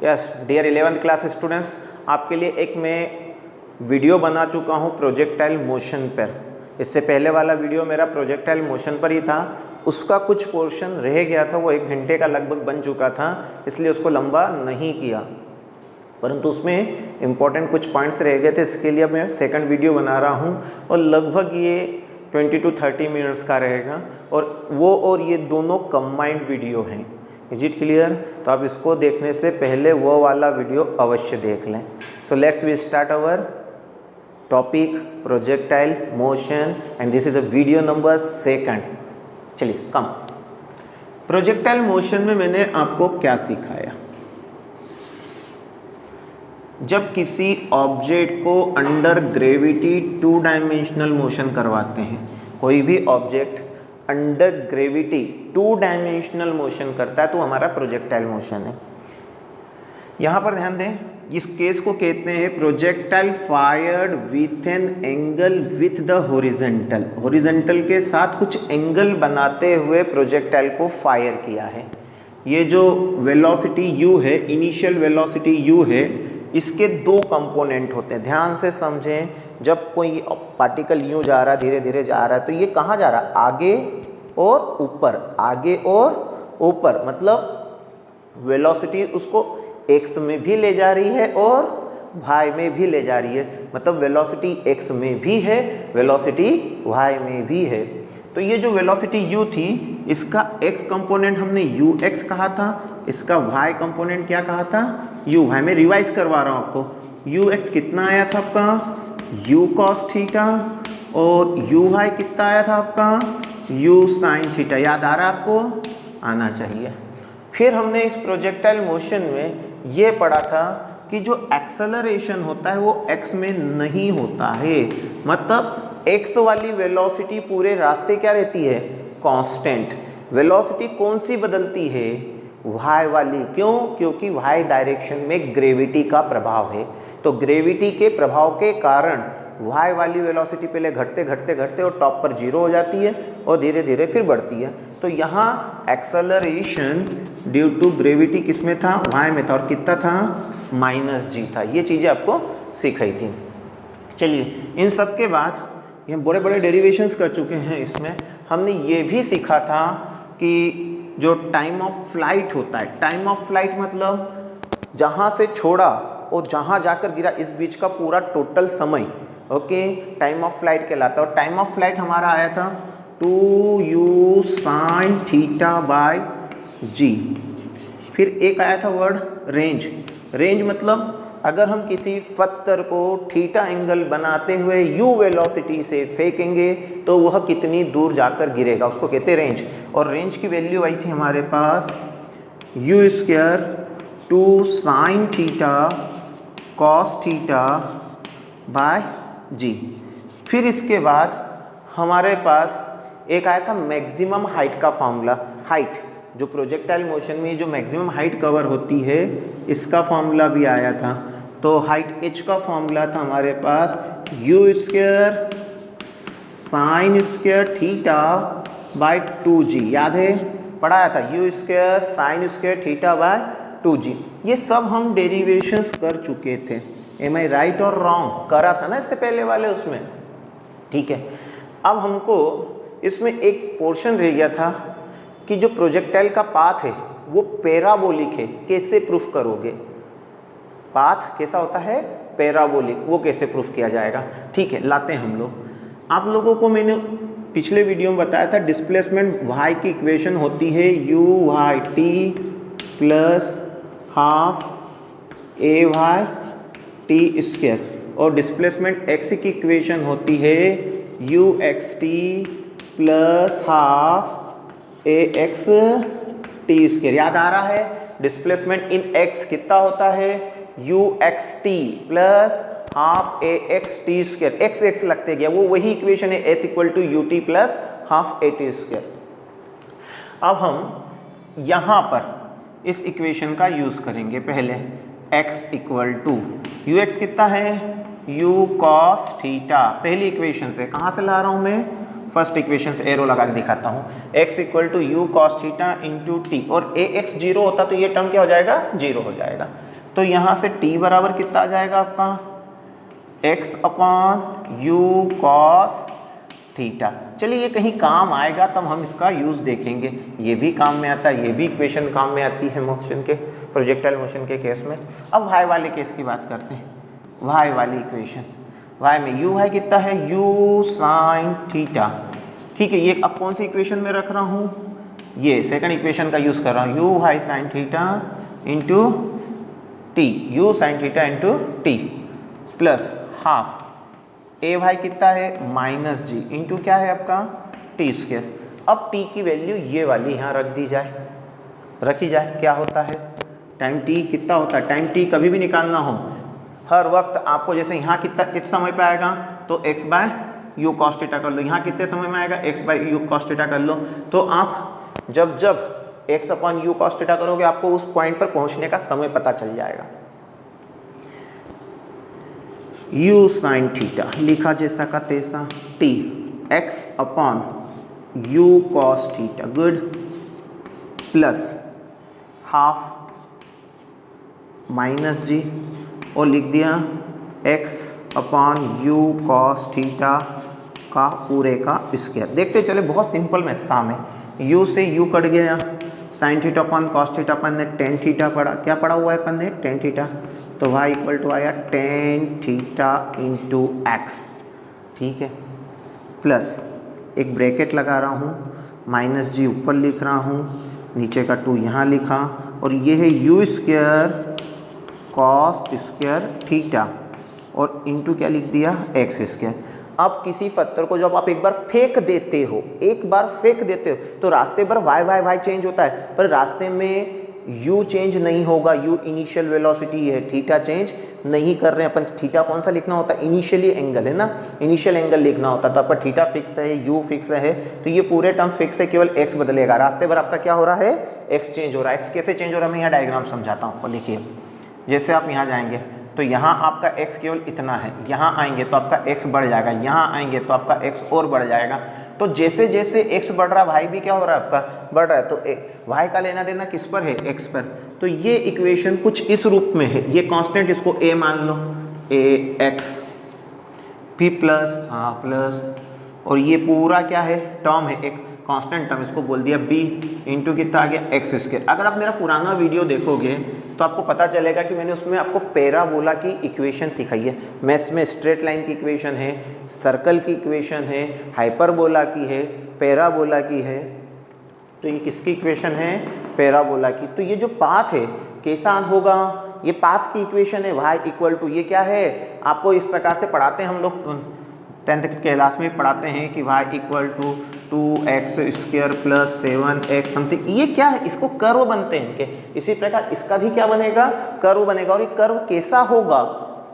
Yes dear 11th class students, आपके लिए एक मैं वीडियो बना चुका हूँ प्रोजेक्टाइल मोशन पर। इससे पहले वाला वीडियो मेरा प्रोजेक्टाइल मोशन पर ही था, उसका कुछ पोर्शन रह गया था, वो 1 घंटे का लगभग बन चुका था, इसलिए उसको लंबा नहीं किया, परंतु उसमें इम्पोर्टेंट कुछ पॉइंट्स रह गए थे। इसके लिए मैं सेकंड वीडियो बना रहा हूँ और लगभग ये 20 to 30 मिनट्स का रहेगा और ये दोनों कंबाइंड वीडियो हैं। Is it clear? तो आप इसको देखने से पहले वो वाला वीडियो अवश्य देख लें। So let's we start our topic projectile motion and this is a video number 2। चलिए कम। प्रोजेक्टाइल मोशन में मैंने आपको क्या सिखाया? जब किसी ऑब्जेक्ट को अंडर ग्रेविटी 2 डायमेंशनल मोशन करवाते हैं, कोई भी object under gravity 2 dimensional motion करता है तो हमारा प्रोजेक्टाइल मोशन है। यहाँ पर ध्यान दें, इस केस को कहते हैं projectile fired with an angle with the horizontal. Horizontal के साथ कुछ एंगल बनाते हुए प्रोजेक्टाइल को फायर किया है। ये जो वेलोसिटी u है, इनिशियल वेलोसिटी u है, इसके 2 कंपोनेंट होते हैं। ध्यान से समझें, जब कोई पार्टिकल यूँ जा रहा है, धीरे धीरे जा रहा है, तो ये कहाँ जा रहा है? आगे और ऊपर, आगे और ऊपर, मतलब वेलोसिटी उसको x में भी ले जा रही है और y में भी ले जा रही है, मतलब वेलोसिटी x में भी है, वेलोसिटी y में भी है। तो ये जो वेलोसिटी u थी, इसका x कंपोनेंट हमने ux कहा था, इसका y कंपोनेंट क्या कहा था? uy। मैं रिवाइज करवा रहा हूँ आपको। ux कितना आया था आपका? u cos थीटा, और uy कितना आया था आपका? u sin theta. याद आ रहा है आपको? आना चाहिए। फिर हमने इस प्रोजेक्टाइल मोशन में ये पढ़ा था कि जो एक्सेलरेशन होता है वो x में नहीं होता है, मतलब x वाली वेलोसिटी पूरे रास्ते क्या रहती है? कांस्टेंट। वेलोसिटी कौन सी बदलती है? y वाली। क्यों? क्योंकि y डायरेक्शन में ग्रेविटी का प्रभाव है, तो ग्रेविटी के प्रभाव के कारण y वाली वेलोसिटी पहले घटते घटते घटते और टॉप पर 0 हो जाती है और धीरे धीरे फिर बढ़ती है। तो यहाँ एक्सेलरेशन ड्यू टू ग्रेविटी किस में था? y में था, और कितना था? -g था। ये चीज़ें आपको सिखाई थी। चलिए, इन सब के बाद ये बड़े बड़े डेरिवेशंस कर चुके हैं। इसमें हमने ये भी सीखा था कि जो टाइम ऑफ फ्लाइट होता है, टाइम ऑफ फ्लाइट मतलब जहाँ से छोड़ा और जहाँ जाकर गिरा, इस बीच का पूरा टोटल समय, ओके, टाइम ऑफ फ्लाइट कहलाता है। और टाइम ऑफ फ्लाइट हमारा आया था 2u sin θ/g। फिर एक आया था वर्ड रेंज। रेंज मतलब अगर हम किसी पत्थर को थीटा एंगल बनाते हुए u वेलोसिटी से फेंकेंगे तो वह कितनी दूर जाकर गिरेगा, उसको कहते हैं रेंज। और रेंज की वैल्यू आई थी हमारे पास u² 2 sin θ cos θ/g। फिर इसके बाद हमारे पास एक आया था मैक्सिमम हाइट का फॉर्मूला। हाइट, जो प्रोजेक्टाइल मोशन में जो मैक्सिमम हाइट कवर होती है, इसका फॉर्मूला भी आया था। तो हाइट h का फॉर्मूला था हमारे पास u² sin² θ/2g। याद है? पढ़ाया था u² sin² θ/2g। ये सब हम डेरिवेशंस कर चुके थे। एम आई राइट और रॉन्ग? करा था ना इससे पहले वाले उसमें, ठीक है। अब हमको इसमें एक पोर्शन रह गया था कि जो प्रोजेक्टाइल का पाथ है वो पैराबोलिक है, कैसे प्रूफ करोगे? पाथ कैसा होता है? पैराबोलिक। वो कैसे प्रूफ किया जाएगा? ठीक है, लाते हैं हम लोग। आप लोगों को मैंने पिछले वीडियो में बताया था डिस्प्लेसमेंट y की इक्वेशन होती है u/t प्लस हाफ a/t² और डिस्प्लेसमेंट x की इक्वेशन होती है u(xt) प्लस हाफ axt²। याद आ रहा है? डिस्प्लेसमेंट इन x कितना होता है? u(xt) plus half axt²। x लगते गया, वो वही इक्वेशन है s = ut plus half at²। अब हम यहाँ पर इस इक्वेशन का यूज़ करेंगे। पहले x = ux कितना है? u cos θ। पहली इक्वेशन से कहाँ से ला रहा हूँ मैं? फर्स्ट इक्वेशन से एरो लगा के दिखाता हूँ। x = u cos θ × t, और ax 0 होता तो ये टर्म क्या हो जाएगा? 0 हो जाएगा। तो यहाँ से t बराबर कितना आ जाएगा आपका x upon u cos theta. चलिए ये कहीं काम आएगा तब हम इसका यूज़ देखेंगे, ये भी काम में आता है, ये भी इक्वेशन काम में आती है मोशन के, प्रोजेक्टाइल मोशन के केस में। अब वाई वाले केस की बात करते हैं, वाई वाली इक्वेशन, वाई में यू है कितना है यू साइन थीटा, ठीक है। ये अब कौन सी इक्वेशन में रख रहा हूँ, ये सेकंड इक्वेशन का यूज़ कर रहा हूँ, u y sine theta into t, u sine theta into t plus half a y कितना है माइनस जी इंटू क्या है आपका टी स्क्वायर। अब टी की वैल्यू ये वाली यहाँ रख दी जाए, रखी जाए, क्या होता है टाइम टी कितना होता है, टाइम टी कभी भी निकालना हो हर वक्त आपको, जैसे यहाँ कितना किस समय पे आएगा तो x by u cos theta कर लो, यहाँ कितने समय में आएगा x by u cos theta कर लो। तो आप जब जब x upon u cos theta करोगे आपको उस पॉइंट पर पहुँचने का समय पता चल जाएगा। यू साइन थीटा लिखा जैसा का तैसा, t x upon u cos theta, good, plus half minus g और लिख दिया x upon u cos theta का पूरे का स्क्वायर। देखते चले बहुत सिंपल मैथ्स काम है, u से u कट गया, sine theta upon cos theta अपन ने टेन थीटा पढ़ा, क्या पढ़ा हुआ है अपन ने टेन थीटा, तो y इक्वल टू आया टेन थीटा इंटू एक्स, ठीक है, प्लस एक ब्रैकेट लगा रहा हूँ, माइनस जी ऊपर लिख रहा हूँ, नीचे का 2 यहाँ लिखा, और ये है u square cos square theta और इंटू क्या लिख दिया एक्स स्क्वायर। अब किसी पत्थर को जब आप एक बार फेंक देते हो, एक बार फेंक देते हो तो रास्ते पर वाई वाई वाई चेंज होता है, पर रास्ते में u चेंज नहीं होगा, u इनिशियल वेलोसिटी है, थीटा चेंज नहीं कर रहे हैं अपन। थीटा कौन सा लिखना होता है, इनिशियली एंगल है ना, इनिशियल एंगल लिखना होता था, पर थीटा फिक्स है, u फिक्स है, तो ये पूरे टर्म फिक्स है, केवल x बदलेगा। रास्ते पर आपका क्या हो रहा है, x चेंज हो रहा है। x कैसे चेंज हो रहा है मैं यहाँ डायग्राम समझाता हूँ आपको, लिखिए। जैसे आप यहाँ जाएंगे तो यहाँ आपका x केवल इतना है, यहाँ आएंगे तो आपका x बढ़ जाएगा, यहाँ आएंगे तो आपका x और बढ़ जाएगा। तो जैसे जैसे x बढ़ रहा है y भी क्या हो रहा है आपका बढ़ रहा है, तो y का लेना देना किस पर है x पर। तो ये इक्वेशन कुछ इस रूप में है, ये कांस्टेंट इसको a मान लो, a x p plus plus, और ये पूरा क्या है टर्म है, एक कांस्टेंट टर्म, इसको बोल दिया b इंटू कितना आ गया एक्स स्क्वायर। अगर आप मेरा पुराना वीडियो देखोगे तो आपको पता चलेगा कि मैंने उसमें आपको पैराबोला की इक्वेशन सिखाई है। मैथ्स में स्ट्रेट लाइन की इक्वेशन है, सर्कल की इक्वेशन है, हाइपरबोला की है, पैराबोला की है। तो ये किसकी इक्वेशन है, पैराबोला की। तो ये जो पाथ है कैसा होगा, ये पाथ की इक्वेशन है, y इक्वल टू, ये क्या है आपको इस प्रकार से पढ़ाते हैं हम लोग 10th क्लास में पढ़ाते हैं कि y equal to 2x square plus 7x something. ये क्या है, इसको कर्व बनते हैं के, इसी प्रकार इसका भी क्या बनेगा, कर्व बनेगा। और ये कर्व कैसा होगा,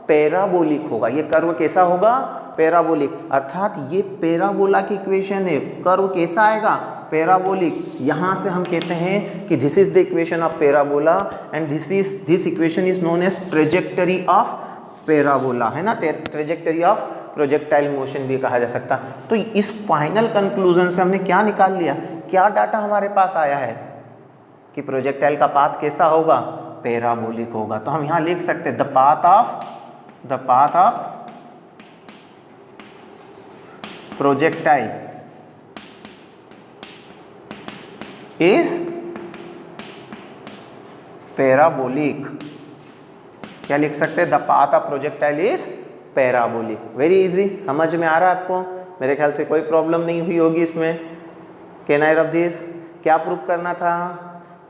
पैराबोलिक होगा। ये कर्व कैसा होगा, पैराबोलिक, अर्थात ये पैराबोला की इक्वेशन है। कर्व कैसा आएगा, पैराबोलिक। यहाँ से हम कहते हैं कि this is the equation of parabola and this equation is known as trajectory of parabola, है ना, ट्रेजेक्टरी ऑफ प्रोजेक्टाइल मोशन भी कहा जा सकता। तो इस फाइनल कंक्लूजन से हमने क्या निकाल लिया, क्या डाटा हमारे पास आया है कि प्रोजेक्टाइल का पाथ कैसा होगा, पैराबोलिक होगा। तो हम यहाँ लिख सकते हैं the path of projectile is parabolic. क्या लिख सकते हैं, the path of projectile is parabolic. Very easy, समझ में आ रहा है आपको, मेरे ख्याल से कोई प्रॉब्लम नहीं हुई होगी इसमें। कैन आई रब दिस, क्या प्रूव करना था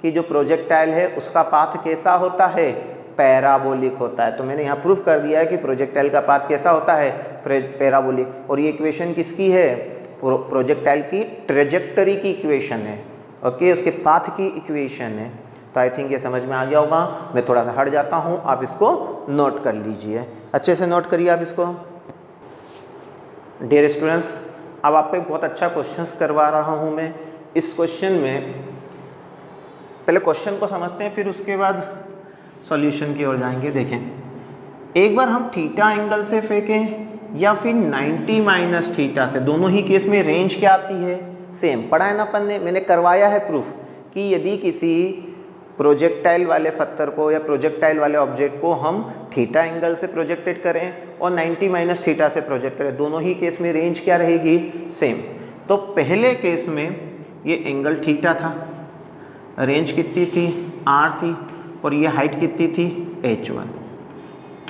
कि जो प्रोजेक्टाइल है उसका पाथ कैसा होता है, पैराबोलिक होता है। तो मैंने यहाँ प्रूफ कर दिया है कि प्रोजेक्टाइल का पाथ कैसा होता है, पैराबोलिक। और ये इक्वेशन किसकी है, प्रोजेक्टाइल की ट्रेजेक्टरी की इक्वेशन है, ओके, उसके पाथ की इक्वेशन है। तो आई थिंक ये समझ में आ गया होगा। मैं थोड़ा सा हट जाता हूँ, आप इसको नोट कर लीजिए, अच्छे से नोट करिए आप इसको। डियर स्टूडेंट्स, अब आपको एक बहुत अच्छा क्वेश्चन करवा रहा हूँ मैं। इस क्वेश्चन में पहले क्वेश्चन को समझते हैं, फिर उसके बाद सॉल्यूशन की ओर जाएंगे। देखें, एक बार हम थीटा एंगल से फेंकें या फिर 90 माइनस थीटा से, दोनों ही केस में रेंज क्या आती है, सेम पढ़ा है ना अपन ने, मैंने करवाया है प्रूफ कि यदि किसी प्रोजेक्टाइल वाले पत्थर को या प्रोजेक्टाइल वाले ऑब्जेक्ट को हम थीटा एंगल से प्रोजेक्टेड करें और 90 माइनस थीटा से प्रोजेक्ट करें, दोनों ही केस में रेंज क्या रहेगी, सेम। तो पहले केस में ये एंगल थीटा था, रेंज कितनी थी, r थी, और ये हाइट कितनी थी, h1।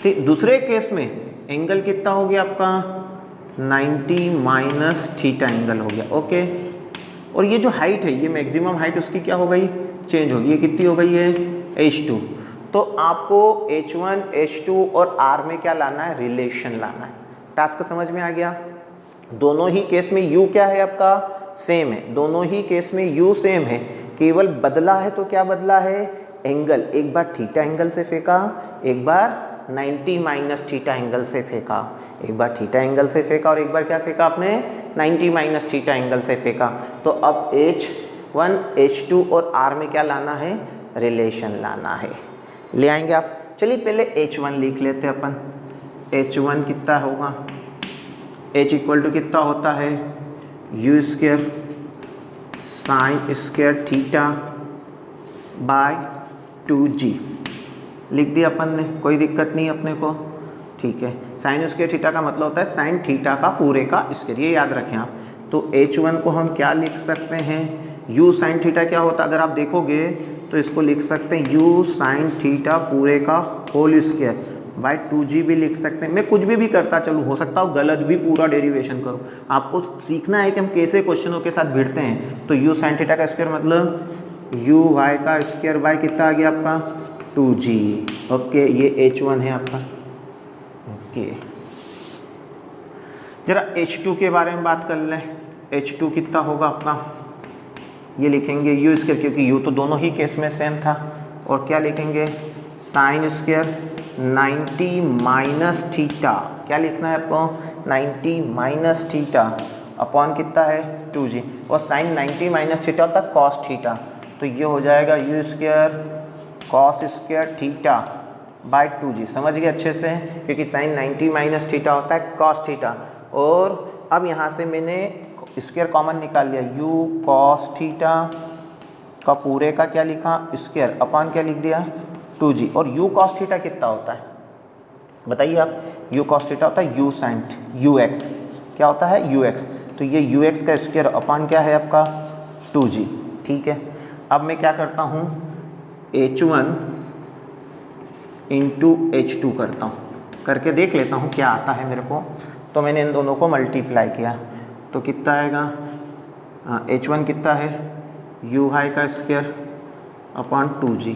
ठीक, दूसरे केस में एंगल कितना हो गया आपका 90 माइनस थीटा एंगल हो गया, ओके। और ये जो हाइट है, ये मैक्सिमम हाइट उसकी क्या हो गई, चेंज होगी, ये कितनी हो गई है, h2। तो आपको h1, h2 और r में क्या लाना है, रिलेशन लाना है। टास्क समझ में आ गया। दोनों ही केस में u क्या है आपका, सेम है, दोनों ही केस में u सेम है, केवल बदला है तो क्या बदला है, एंगल। एक बार थीटा एंगल से फेंका, एक बार 90 माइनस थीटा एंगल से फेंका, एक बार थीटा एंगल से फेंका और एक बार क्या फेंका आपने, 90 माइनस थीटा एंगल से फेंका। तो अब h1, h2 और r में क्या लाना है, रिलेशन लाना है। ले आएंगे आप। चलिए पहले h1 लिख लेते हैं अपन। h1 कितना होगा, h इक्वल टू कितना होता है, u square sine square theta by 2g। लिख दिया अपन ने, कोई दिक्कत नहीं अपने को, ठीक है। साइन स्क्वायर थीटा का मतलब होता है साइन थीटा का पूरे का स्क्वायर, ये याद रखें आप। तो h1 को हम क्या लिख सकते हैं, u साइन थीटा क्या होता है, अगर आप देखोगे तो इसको लिख सकते हैं u साइन थीटा पूरे का होल स्क्वायर बाय 2g भी लिख सकते हैं। मैं कुछ भी करता चलूँ, हो सकता हो गलत भी पूरा डेरिवेशन करूँ। आपको सीखना है कि हम कैसे क्वेश्चनों के साथ भिड़ते हैं। तो u साइन थीटा का स्क्वायर मतलब u y का स्क्वायर बाय कितना आ गया आपका 2g, ओके। ये h1 है आपका, ओके। जरा h2 के बारे में बात कर लें। h2 कितना होगा आपका, ये लिखेंगे u स्क्वायर, क्योंकि u तो दोनों ही केस में सेम था, और क्या लिखेंगे साइन स्क्वायर 90 माइनस थीटा, क्या लिखना है आपको 90 माइनस थीटा अपॉन कितना है 2g, और साइन 90 माइनस थीटा होता है कॉस थीटा। तो ये हो जाएगा u square cos square theta by 2g। समझ गए अच्छे से, क्योंकि साइन 90 माइनस थीटा होता है कॉस थीटा। और अब यहाँ से मैंने स्क्वायर कॉमन निकाल लिया, u कॉस थीटा का पूरे का क्या लिखा स्क्वायर अपॉन क्या लिख दिया 2g। और u कॉस थीटा कितना होता है बताइए आप, u कॉस थीटा होता है u साइन ux, क्या होता है ux। तो ये ux का स्क्वायर अपॉन क्या है आपका 2g, ठीक है। अब मैं क्या करता हूँ h1 इंटू h2 करता हूँ, करके देख लेता हूँ क्या आता है मेरे को। तो मैंने इन दोनों को मल्टीप्लाई किया तो कितना आएगा, h1 कितना है u हाई का स्क्वायर अपॉन 2g,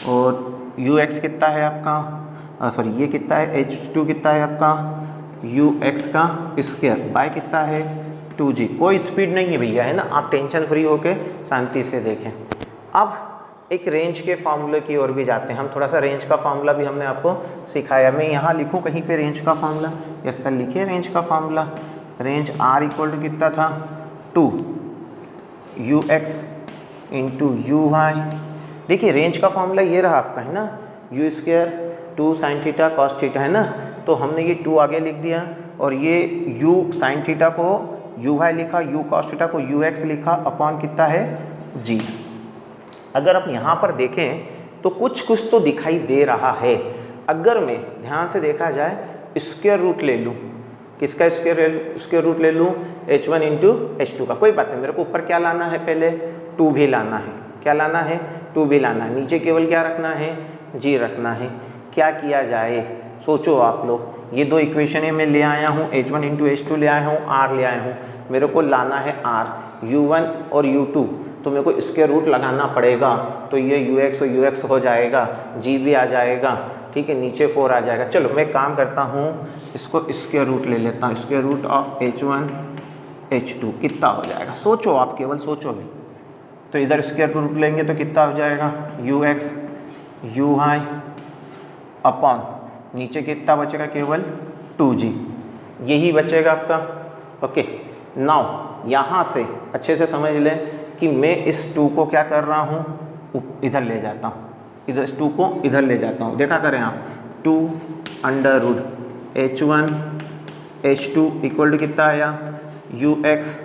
और ux कितना है आपका, सॉरी ये कितना है h2 कितना है आपका ux का स्क्वायर बाय कितना है 2g। कोई स्पीड नहीं है भैया, है ना, आप टेंशन फ्री होके शांति से देखें। अब एक रेंज के फार्मूले की ओर भी जाते हैं हम, थोड़ा सा रेंज का फार्मूला भी हमने आपको सिखाया। मैं यहाँ लिखूँ कहीं पे रेंज का फार्मूला, यस सर लिखिए रेंज का formula. Range r equal to कितना था 2 ux इंटू यू वाई। देखिए रेंज का फार्मूला ये रहा आपका, है ना, u square 2 sine theta cos theta, है ना। तो हमने ये 2 आगे लिख दिया, और ये u साइन थीटा को u वाई लिखा, u कॉस थीटा को ux लिखा अपॉन कितना है g। अगर आप यहाँ पर देखें तो कुछ तो दिखाई दे रहा है। अगर मैं ध्यान से देखा जाए स्क्वायर रूट ले लूँ, किसका स्क्वायर रूट ले लूँ h1 इंटू h2 का, कोई बात नहीं, मेरे को ऊपर क्या लाना है, पहले 2 भी लाना है, क्या लाना है 2 भी लाना है, नीचे केवल क्या रखना है g रखना है। क्या किया जाए सोचो आप लोग, ये दो इक्वेशन मैं ले आया हूँ, h1 इंटू h2 ले आया हूँ, r ले आया हूँ, मेरे को लाना है r, u1 और u2, तो मेरे को स्क्वायर रूट लगाना पड़ेगा। तो ये ux और ux हो जाएगा, g भी आ जाएगा, ठीक है, नीचे 4 आ जाएगा। चलो मैं काम करता हूँ, इसको स्क्वायर रूट ले लेता हूँ, square root of h1 h2 कितना हो जाएगा, सोचो आप, केवल सोचो भी। तो इधर स्क्वायर रूट लेंगे तो कितना हो जाएगा ux u हाई अपॉन नीचे कितना बचेगा, केवल 2g, यही बचेगा आपका, ओके। नाउ यहाँ से अच्छे से समझ लें कि मैं इस 2 को क्या कर रहा हूँ, इधर ले जाता हूँ, इधर इस 2 को इधर ले जाता हूँ। देखा करें आप, 2 under root h1 h2 equal to कितना आया ux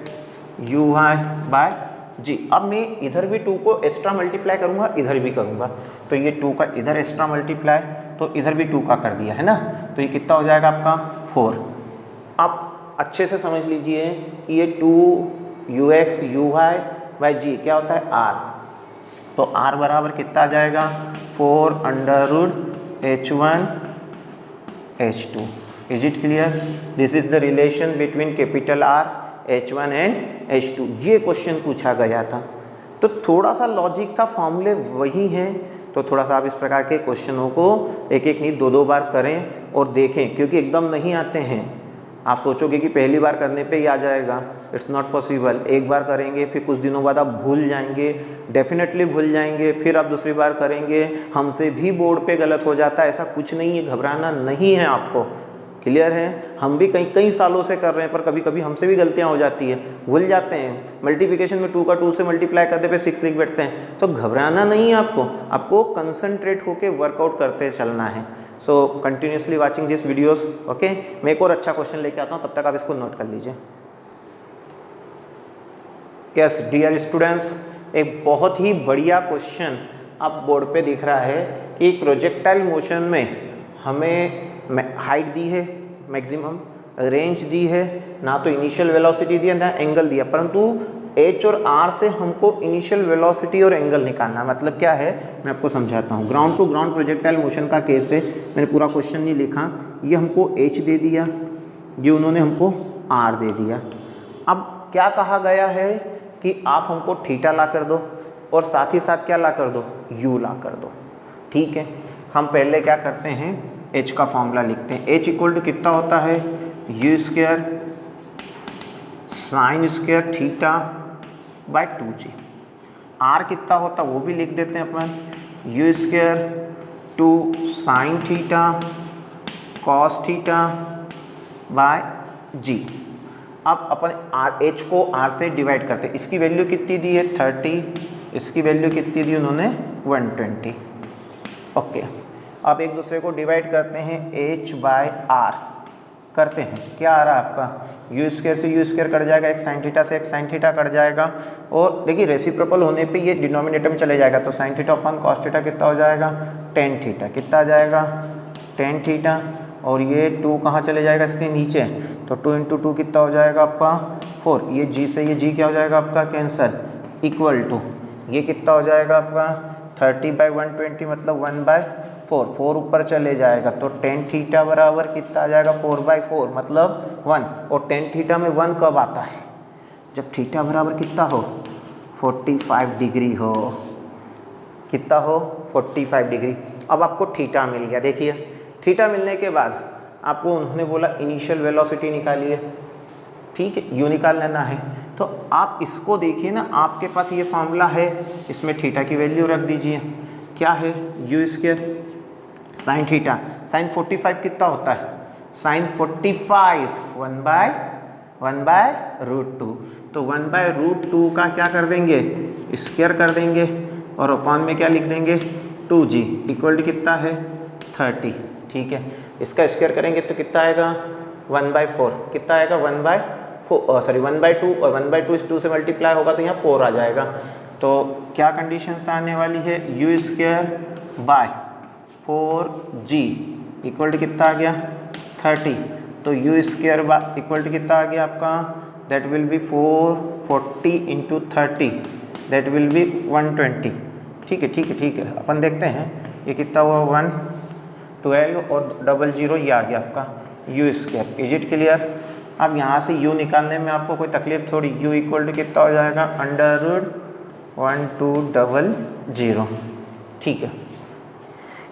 u y बाय जी। अब मैं इधर भी 2 को एक्स्ट्रा मल्टीप्लाई करूँगा, इधर भी करूँगा, तो ये 2 का इधर एक्स्ट्रा मल्टीप्लाई, तो इधर भी 2 का कर दिया है ना, तो ये कितना हो जाएगा आपका 4। आप अच्छे से समझ लीजिए कि ये 2ux uy/g क्या होता है r, तो r बराबर कितना आ जाएगा 4 under h1 h2। Is it clear? This is the relation between capital R h1 and h2। ये क्वेश्चन पूछा गया था, तो थोड़ा सा लॉजिक था, फॉर्मूले वही हैं, तो थोड़ा सा आप इस प्रकार के क्वेश्चनों को एक एक नहीं 2-2 बार करें और देखें, क्योंकि एकदम नहीं आते हैं। आप सोचोगे कि पहली बार करने पे ही आ जाएगा, इट्स नॉट पॉसिबल। एक बार करेंगे, फिर कुछ दिनों बाद आप भूल जाएंगे, डेफिनेटली भूल जाएंगे, फिर आप दूसरी बार करेंगे, हमसे भी बोर्ड पे गलत हो जाता है, ऐसा कुछ नहीं है, घबराना नहीं है आपको। क्लियर है? हम भी कई सालों से कर रहे हैं, पर कभी कभी हमसे भी गलतियां हो जाती है, भूल जाते हैं। मल्टीप्लिकेशन में 2 का 2 से मल्टीप्लाई करते पे 6 लिख बैठते हैं, तो घबराना नहीं है आपको कंसंट्रेट होकर वर्कआउट करते चलना है। So continuously watching this videos. Okay, मैं एक और अच्छा क्वेश्चन लेके आता हूँ, तब तक आप इसको नोट कर लीजिए। यस डियर स्टूडेंट्स, एक बहुत ही बढ़िया क्वेश्चन आप बोर्ड पे दिख रहा है कि एक प्रोजेक्टाइल मोशन में हमें हाइट दी है, मैक्सिमम रेंज दी है, ना तो इनिशियल वेलोसिटी दिया ना एंगल दिया, परंतु h और r से हमको इनिशियल वेलोसिटी और एंगल निकालना। मतलब क्या है, मैं आपको समझाता हूँ। Ground to ground projectile motion का केस है, मैंने पूरा क्वेश्चन नहीं लिखा, ये हमको h दे दिया, ये उन्होंने हमको r दे दिया। अब क्या कहा गया है कि आप हमको थीटा ला कर दो और साथ ही साथ क्या ला कर दो, u ला कर दो। ठीक है, हम पहले क्या करते हैं, h का फॉर्मूला लिखते हैं। h इक्वल टू कितना होता है, u square sine square theta by 2g। r कितना होता है वो भी लिख देते हैं अपन, u square 2 sine theta cos theta by g। अब अपन h को r से डिवाइड करते हैं। इसकी वैल्यू कितनी दी है 30, इसकी वैल्यू कितनी दी उन्होंने 120। ओके, अब एक दूसरे को डिवाइड करते हैं, h बाय r करते हैं, क्या आ रहा है आपका, u स्क्वायर से u स्क्वायर कट जाएगा, एक साइन थीटा से एक साइन थीटा कट जाएगा, और देखिए रेसिप्रोकल होने पे ये डिनोमिनेटर में चले जाएगा, तो साइन थीटा अपन कॉस थीटा कितना हो जाएगा, टेन थीटा। कितना आ जाएगा, टेन थीटा, और ये 2 कहाँ चले जाएगा इसके नीचे, तो 2 इंटू 2 कितना हो जाएगा आपका 4। ये g से ये g क्या हो जाएगा आपका कैंसल, इक्वल टू ये कितना हो जाएगा आपका 30/120 मतलब 1/4। 4 ऊपर चले जाएगा, तो टेन थीटा बराबर कितना आ जाएगा 4/4 मतलब 1। और टेन थीटा में 1 कब आता है, जब थीटा बराबर कितना हो 45 डिग्री हो। कितना हो 45 डिग्री। अब आपको थीटा मिल गया। देखिए थीटा मिलने के बाद आपको उन्होंने बोला इनिशियल वेलोसिटी निकालिए, ठीक है, यू निकाल लेना है। तो आप इसको देखिए ना, आपके पास ये फार्मूला है, इसमें थीटा की वैल्यू रख दीजिए, क्या है u square sine theta, sine 45 कितना होता है, साइन 45 1/√2, तो 1/√2 का क्या कर देंगे, स्क्वायर कर देंगे, और अपॉन में क्या लिख देंगे 2g इक्वल टू कितना है 30। ठीक है, इसका स्क्वायर करेंगे तो कितना आएगा 1/4। कितना आएगा 1/2, और 1/2 इस 2 से मल्टीप्लाई होगा तो यहाँ 4 आ जाएगा। तो क्या कंडीशंस आने वाली है, u square by 4g equal to कितना आ गया 30। तो यू स्क्वायर इक्वल टू कितना आ गया आपका, that will be 440 into 30, that will be 120। ठीक है, ठीक है, ठीक है, अपन देखते हैं ये कितना हुआ 112 और 00 ये आ गया आपका you square. Is it clear? अब यहाँ से u निकालने में आपको कोई तकलीफ थोड़ी, u इक्वल टू कितना हो जाएगा √1200। ठीक है,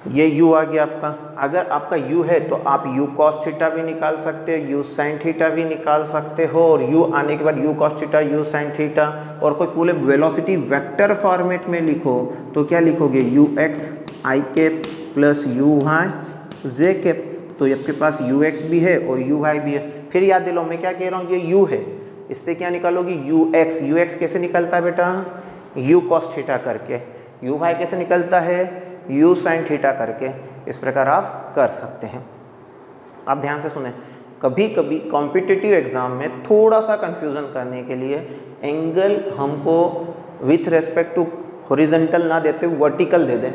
ये u आ गया आपका। अगर आपका u है तो आप u cos थीटा भी निकाल सकते हो, u sin थीटा भी निकाल सकते हो, और u आने के बाद u cos theta, u sin theta, और कोई पूरे वेलोसिटी वेक्टर फॉर्मेट में लिखो तो क्या लिखोगे ux i cap plus uy j cap. तो आपके पास ux भी है और uy भी है। फिर याद दिलाओ मैं क्या कह रहा हूँ, ये u है, इससे क्या निकालोगी ux कैसे निकलता है बेटा, u cos थीटा करके, uy कैसे निकलता है u sin थीटा करके। इस प्रकार आप कर सकते हैं। आप ध्यान से सुने, कभी कभी कॉम्पिटिटिव एग्ज़ाम में थोड़ा सा कंफ्यूजन करने के लिए एंगल हमको विथ रेस्पेक्ट टू हॉरिजॉन्टल ना देते वर्टिकल दे दें,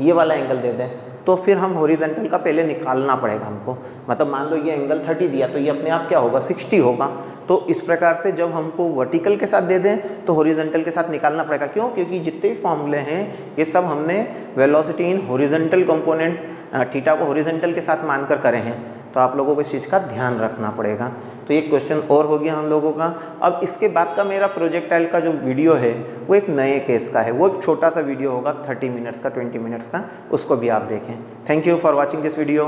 ये वाला एंगल दे दें, तो फिर हम हॉरिजॉन्टल का पहले निकालना पड़ेगा हमको। मतलब मान लो ये एंगल 30 दिया तो ये अपने आप क्या होगा 60 होगा। तो इस प्रकार से जब हमको वर्टिकल के साथ दे दें तो हॉरिजॉन्टल के साथ निकालना पड़ेगा। क्यों? क्योंकि जितने फॉर्मूले हैं ये सब हमने velocity in horizontal component theta को हॉरिजॉन्टल के साथ मानकर करे हैं, तो आप लोगों को इस चीज़ का ध्यान रखना पड़ेगा। तो ये क्वेश्चन और हो गया हम लोगों का। अब इसके बाद का मेरा प्रोजेक्टाइल का जो वीडियो है वो एक नए केस का है, वो एक छोटा सा वीडियो होगा 30 मिनट्स का 20 मिनट्स का, उसको भी आप देखें। Thank you for watching this video.